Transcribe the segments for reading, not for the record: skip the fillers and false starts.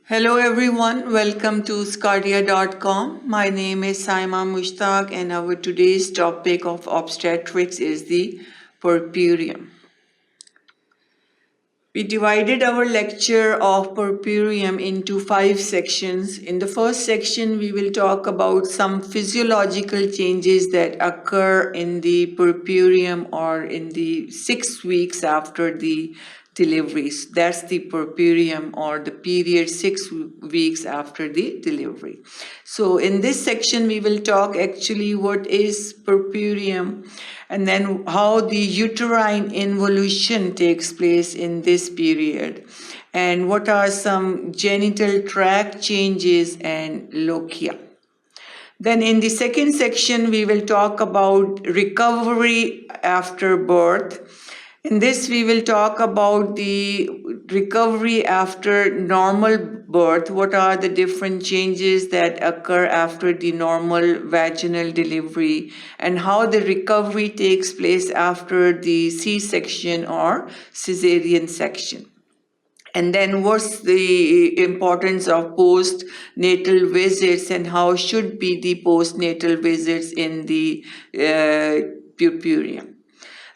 Hello everyone, welcome to sqadia.com. My name is Saima Mushtaq and our today's topic of obstetrics is the puerperium. We divided our lecture of puerperium into 5 sections. In the first section, we will talk about some physiological changes that occur in the puerperium or in the 6 weeks after the deliveries. That's the puerperium or the period 6 weeks after the delivery. So in this section, we will talk actually what is puerperium and then how the uterine involution takes place in this period and what are some genital tract changes and lochia. Then in the second section, we will talk about recovery after birth. In this, we will talk about the recovery after normal birth. What are the different changes that occur after the normal vaginal delivery and how the recovery takes place after the C-section or cesarean section. And then what's the importance of postnatal visits and how should be the postnatal visits in the puerperium.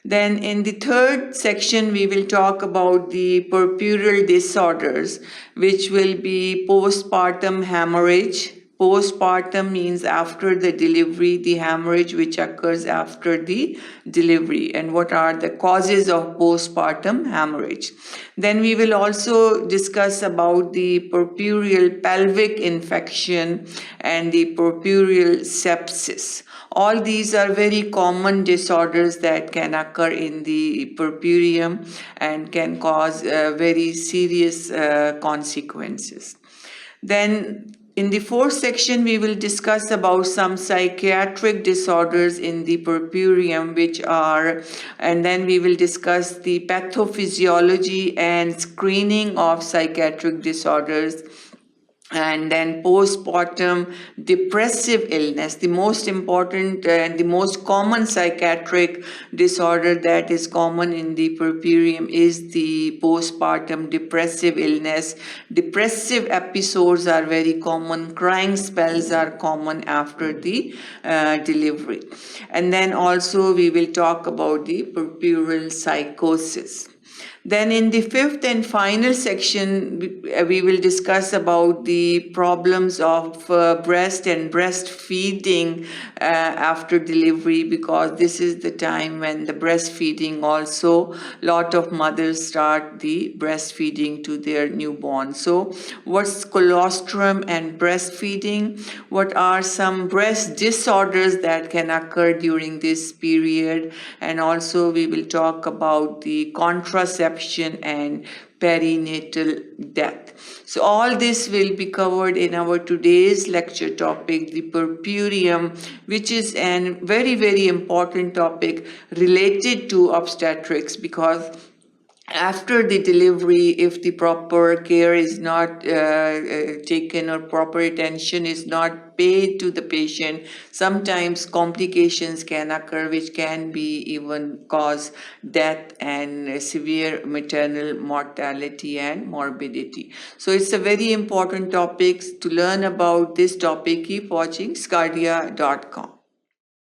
Then in the third section, we will talk about the puerperal disorders, which will be postpartum hemorrhage. Postpartum means after the delivery, the hemorrhage which occurs after the delivery, and what are the causes of postpartum hemorrhage. Then we will also discuss about the puerperal pelvic infection and the puerperal sepsis. All these are very common disorders that can occur in the puerperium and can cause very serious consequences. Then in the fourth section, we will discuss about some psychiatric disorders in the puerperium, and then we will discuss the pathophysiology and screening of psychiatric disorders. And then postpartum depressive illness, the most important and the most common psychiatric disorder that is common in the puerperium is the postpartum depressive illness. Depressive episodes are very common, crying spells are common after the delivery. And then also we will talk about the puerperal psychosis. Then in the fifth and final section, we will discuss about the problems of breast and breastfeeding after delivery, because this is the time when the breastfeeding also, lot of mothers start the breastfeeding to their newborn. So what's colostrum and breastfeeding? What are some breast disorders that can occur during this period? And also we will talk about the contraception and perinatal death. So all this will be covered in our today's lecture topic, the puerperium, which is a very, very important topic related to obstetrics, because after the delivery, if the proper care is not taken or proper attention is not paid to the patient, sometimes complications can occur which can be even cause death and severe maternal mortality and morbidity. So it's a very important topic. To learn about this topic, keep watching sqadia.com.